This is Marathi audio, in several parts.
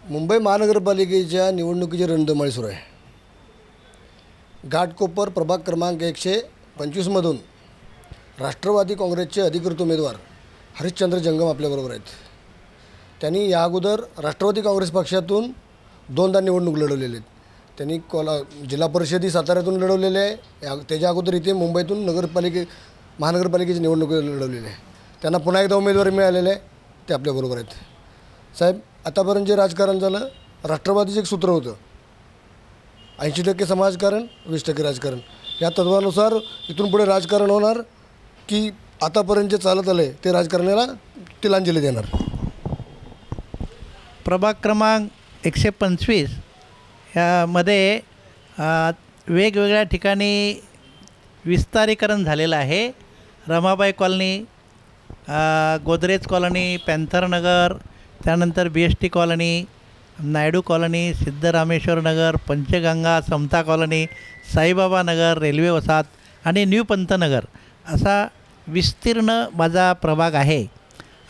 मुंबई महानगरपालिकेच्या निवडणुकीची रणधुमाळी सुरू आहे. घाटकोपर प्रभाग क्रमांक 125मधून राष्ट्रवादी काँग्रेसचे अधिकृत उमेदवार हरिश्चंद्र जंगम आपल्याबरोबर आहेत. त्यांनी या अगोदर राष्ट्रवादी काँग्रेस पक्षातून 2दा निवडणूक लढवलेली आहेत. त्यांनी जिल्हा परिषदी साताऱ्यातून लढवलेले आहे. त्याच्या अगोदर इथे मुंबईतून महानगरपालिकेची निवडणूक लढवलेली आहे. त्यांना पुन्हा एकदा उमेदवारी मिळालेली आहे. ते आपल्याबरोबर आहेत. साहेब, आतापर्यंत जे राजकारण झालं, राष्ट्रवादीचं एक सूत्र होतं, 80% समाजकारण, 20% राजकारण. या तत्वानुसार इथून पुढे राजकारण होणार की आतापर्यंत जे चालत आलं आहे ते राजकारणाला तिलांजली देणार? प्रभाग क्रमांक 125 ह्यामध्ये वेगवेगळ्या ठिकाणी विस्तारीकरण झालेलं आहे. रमाबाई कॉलनी, गोदरेज कॉलनी, पॅन्थरनगर, त्यानंतर BST colony, Naidu colony, Siddharameshwar Nagar, Panchganga, Samata colony, Saibaba नगर, रेल्वे वसाहत आणि न्यू पंतनगर असा विस्तीर्ण माझा प्रभाग आहे.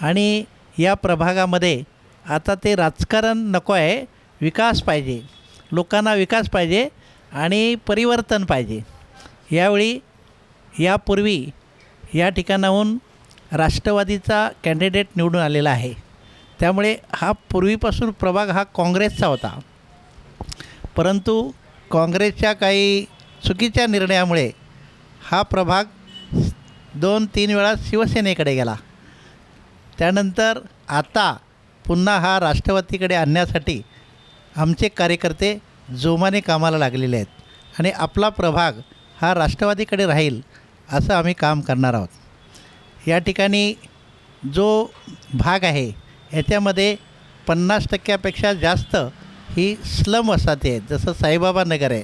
आणि या प्रभागामध्ये आता ते राजकारण नको आहे, विकास पाहिजे, लोकांना विकास पाहिजे आणि परिवर्तन पाहिजे. यापूर्वी या ठिकाणाहून राष्ट्रवादीचा कॅन्डिडेट निवडून आलेला आहे. त्यामुळे हा पूर्वीपासून प्रभाग हा काँग्रेसचा होता. परंतु काँग्रेसच्या काही चुकीच्या निर्णयामुळे हा प्रभाग 2-3 वेळा शिवसेनेकडे गेला. त्यानंतर आता पुन्हा हा राष्ट्रवादीकडे आणण्यासाठी आमचे कार्यकर्ते जोमाने कामाला लागलेले आहेत आणि आपला प्रभाग हा राष्ट्रवादीकडे राहील असं आम्ही काम करणार आहोत. या ठिकाणी जो भाग आहे याच्यामध्ये 50%पेक्षा जास्त ही स्लम वसाहती आहेत, जसं साईबाबा नगर आहे.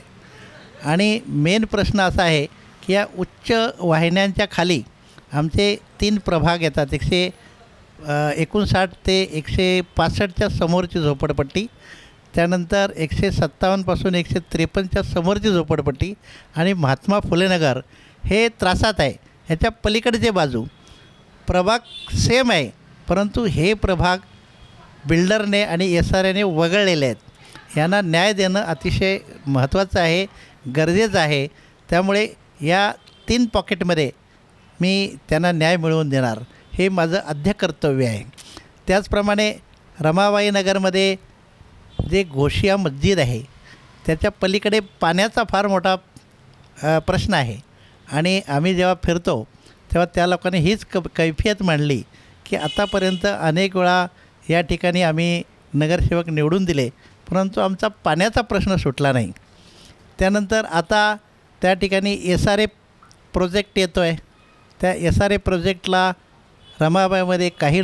आणि मेन प्रश्न असा आहे की या उच्च वाहिन्यांच्या खाली आमचे 3 प्रभाग येतात. 159 ते 165च्या समोरची झोपडपट्टी, त्यानंतर 157 पासून 153च्या समोरची झोपडपट्टी आणि महात्मा फुले नगर हे त्रासात आहे. ह्याच्या पलीकडचे बाजू प्रभाग सेम आहे, परंतु हे प्रभाग बिल्डरने आणि SRAने वगळलेले आहेत. यांना न्याय देणं अतिशय महत्त्वाचं आहे, गरजेचं आहे. त्यामुळे या 3 पॉकेटमध्ये मी त्यांना न्याय मिळवून देणार, हे माझं आद्य कर्तव्य आहे. त्याचप्रमाणे रमाबाई नगरमध्ये जे घोशिया मस्जिद आहे त्याच्या पलीकडे पाण्याचा फार मोठा प्रश्न आहे. आणि आम्ही जेव्हा फिरतो तेव्हा त्या लोकांनी हीच कैफियत मांडली की आतापर्यंत अनेक वेळा या ठिकाणी आम्ही नगरसेवक निवडून दिले, परंतु आमचा पाण्याचा प्रश्न सुटला नाही. त्यानंतर आता त्या ठिकाणी SRA प्रोजेक्ट येतो आहे. त्या SRA प्रोजेक्टला रमाबाईमध्ये काही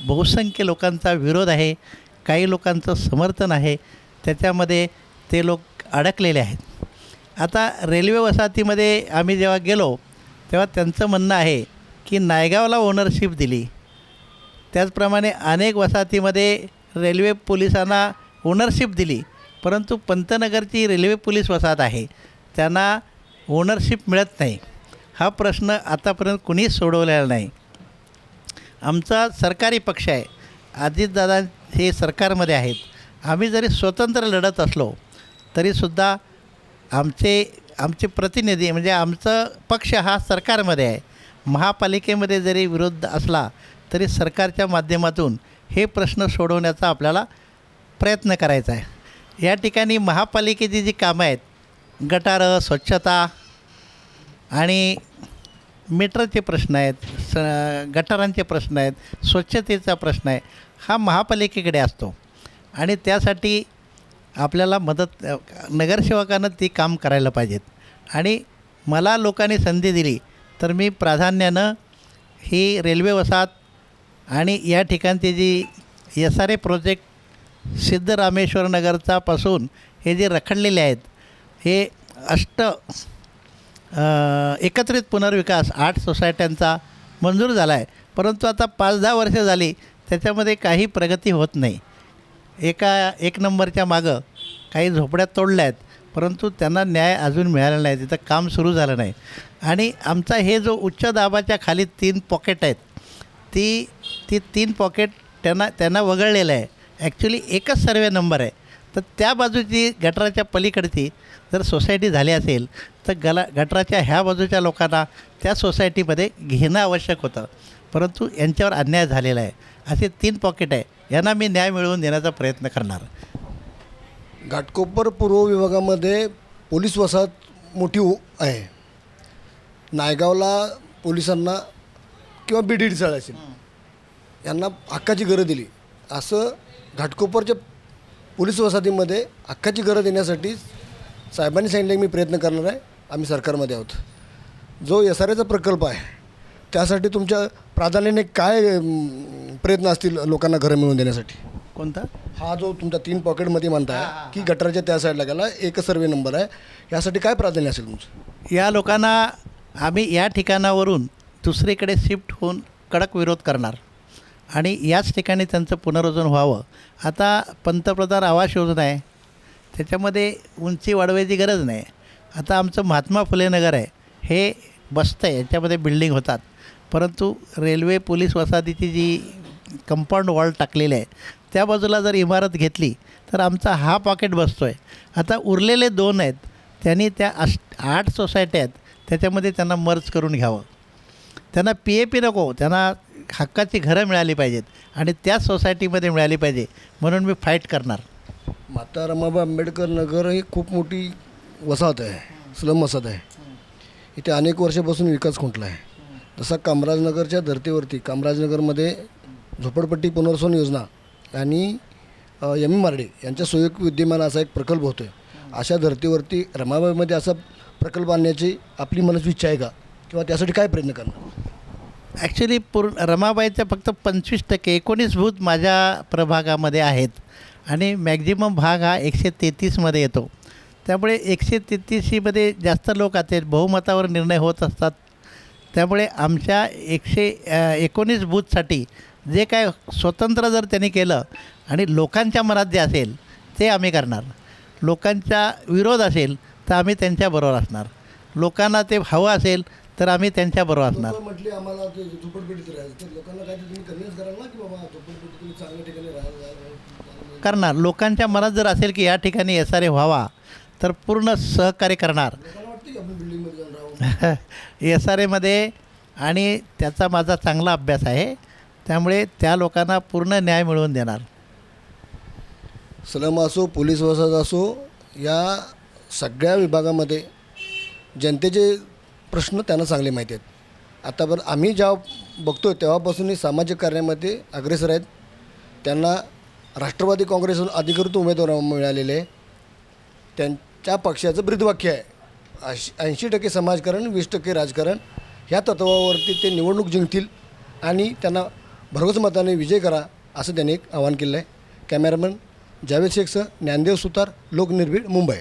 बहुसंख्य लोकांचा विरोध आहे, काही लोकांचं समर्थन आहे. त्याच्यामध्ये ते लोक अडकलेले आहेत. आता रेल्वे वसाहतीमध्ये आम्ही जेव्हा गेलो तेव्हा त्यांचं म्हणणं आहे की नायगावला ओनरशिप दिली. त्याचप्रमाणे अनेक वसाहतीमध्ये रेल्वे पोलिसांना ओनरशिप दिली, परंतु पंतनगरची रेल्वे पोलीस वसाहत आहे, त्यांना ओनरशिप मिळत नाही. हा प्रश्न आतापर्यंत कुणीच सोडवलेला नाही. आमचा सरकारी पक्ष आहे, अजितदादा हे सरकारमध्ये आहेत. आम्ही जरी स्वतंत्र लढत असलो तरीसुद्धा आमचे प्रतिनिधी म्हणजे आमचा पक्ष हा सरकारमध्ये आहे. महापालिकेमध्ये जरी विरोध असला तरी सरकारच्या माध्यमातून हे प्रश्न सोडवण्याचा आपल्याला प्रयत्न करायचा आहे. या ठिकाणी महापालिकेची जी कामं आहेत, गटारं, स्वच्छता आणि मीटरचे प्रश्न आहेत, गटारांचे प्रश्न आहेत, स्वच्छतेचा प्रश्न आहे, हा महापालिकेकडे असतो. आणि त्यासाठी आपल्याला मदत नगरसेवकानं ती काम करायला पाहिजेत. आणि मला लोकांनी संधी दिली तर मी प्राधान्यानं ही रेल्वे वसाहत आणि या ठिकाणची जी SRA प्रोजेक्ट सिद्धरामेश्वर नगरचा पासून हे जे रखडलेले आहेत, हे एकत्रित पुनर्विकास 8 सोसायट्यांचा मंजूर झाला आहे, परंतु आता 5-10 वर्षं झाली त्याच्यामध्ये काही प्रगती होत नाही. 1 नंबरच्या मागं काही झोपड्या तोडल्या आहेत, परंतु त्यांना न्याय अजून मिळाला नाही, तिथं काम सुरू झालं नाही. आणि आमचा हे जो उच्च दाबाच्या खाली 3 पॉकेट आहेत, ती 3 पॉकेट त्यांना वगळलेलं आहे. ॲक्च्युली एकच सर्वे नंबर आहे. तर त्या बाजूची गटाराच्या पलीकडची जर सोसायटी झाली असेल तर गटाराच्या ह्या बाजूच्या लोकांना त्या सोसायटीमध्ये घेणं आवश्यक होतं, परंतु यांच्यावर अन्याय झालेला आहे. असे 3 पॉकेट आहे, यांना मी न्याय मिळवून देण्याचा प्रयत्न करणार. घाटकोपर पूर्व विभागामध्ये पोलीस वसाहत मोठी आहे. नायगावला पोलिसांना किंवा बीडीडीचाळ असेल यांना हक्काची घरं दिली. असं घाटकोपरच्या पोलीस वसाहतीमध्ये हक्काची घरं देण्यासाठी साहेबांनी सांगितलं की मी प्रयत्न करणार आहे. आम्ही सरकारमध्ये आहोत. जो SRAचा प्रकल्प आहे त्यासाठी तुमच्या प्राधान्याने काय प्रयत्न असतील लोकांना घरं मिळवून देण्यासाठी? कोणता? हा जो तुमच्या 3 पॉकेटमध्ये म्हणताय की गटाराच्या त्या साईडला गेला, एक सर्वे नंबर आहे, यासाठी काय प्राधान्य असेल तुमचं? या लोकांना आम्ही या ठिकाणावरून दुसरीकडे शिफ्ट होऊन कडक विरोध करणार आणि याच ठिकाणी त्यांचं पुनर्वसन व्हावं. आता पंतप्रधान आवास योजना आहे, त्याच्यामध्ये उंची वाढवायची गरज नाही. आता आमचं महात्मा फुले नगर आहे, हे बसतं आहे, याच्यामध्ये बिल्डिंग होतात, परंतु रेल्वे पोलीस वसाहतीची जी कंपाऊंड वॉल टाकलेली आहे त्या बाजूला जर इमारत घेतली तर आमचा हा पॉकेट बसतो आहे. आता उरलेले 2 आहेत, त्यांनी त्या 8 सोसायट्या आहेत त्याच्यामध्ये त्यांना मर्ज करून घ्यावं. त्यांना PAP नको, त्यांना हक्काची घरं मिळाली पाहिजेत आणि त्याच सोसायटीमध्ये मिळाली पाहिजे, म्हणून मी फाईट करणार. माता रमाबाई आंबेडकर नगर ही खूप मोठी वसाहत आहे, स्लम वसाहत आहे. इथे अनेक वर्षापासून विकास खुंटला आहे. जसा कामराजनगरच्या धर्तीवरती कामराजनगरमध्ये झोपडपट्टी पुनर्वसन योजना आणि MMRD यांच्या संयुक्त विद्यमान असा एक प्रकल्प होतो आहे. अशा धर्तीवरती रमाबाईमध्ये असा प्रकल्प आणण्याची आपली मनस्वी इच्छा आहे का, किंवा त्यासाठी काय प्रयत्न करणार? ॲक्च्युली रमाबाईच्या फक्त 25% 19 बूथ माझ्या प्रभागामध्ये आहेत आणि मॅक्झिमम भाग हा 133मध्ये येतो. त्यामुळे 133मध्ये जास्त लोक आहेत, बहुमतावर निर्णय होत असतात. त्यामुळे आमच्या 119 बूथसाठी जे काय स्वतंत्र जर त्यांनी केलं आणि लोकांच्या मनात जे असेल ते आम्ही करणार. लोकांचा विरोध असेल तर आम्ही त्यांच्याबरोबर असणार. लोकांना ते हवं असेल तर आम्ही त्यांच्याबरोबर असणार. म्हटले आम्हाला ते झोपडपट्टीत राहायचं, तर लोकांना काय तुम्ही कन्व्हिन्स कराल ना की बाबा झोपडपट्टी तुम्ही चांगल्या ठिकाणी राहायला करणार. लोकांच्या मनात जर असेल की या ठिकाणी SRA व्हावा तर पूर्ण सहकार्य करणार. लोकांना वाटतं की आपण बिल्डिंगमध्ये जाऊन राहू. SRAमध्ये आणि त्याचा माझा चांगला अभ्यास आहे, त्यामुळे त्या लोकांना पूर्ण न्याय मिळवून देणार. स्लम असो, पोलीस वसाहत असो, या सगळ्या विभागामध्ये जनतेचे प्रश्न त्यांना चांगले माहिती आहेत. आतापर्यंत आम्ही जेव्हा बघतो तेव्हापासूनही सामाजिक कार्यामध्ये अग्रेसर आहेत. त्यांना राष्ट्रवादी काँग्रेसकडून अधिकृत उमेदवार मिळालेले, त्यांच्या पक्षाचं ब्रीदवाक्य आहे 80% समाजकारण 20% राजकारण. ह्या तत्त्वावरती ते निवडणूक जिंकतील आणि त्यांना भरघोस मताने विजय करा असं त्यांनी एक आवाहन केलं आहे. कॅमेरामन जावेद शेखसह ज्ञानदेव सुतार, लोकनिर्भीड, मुंबई.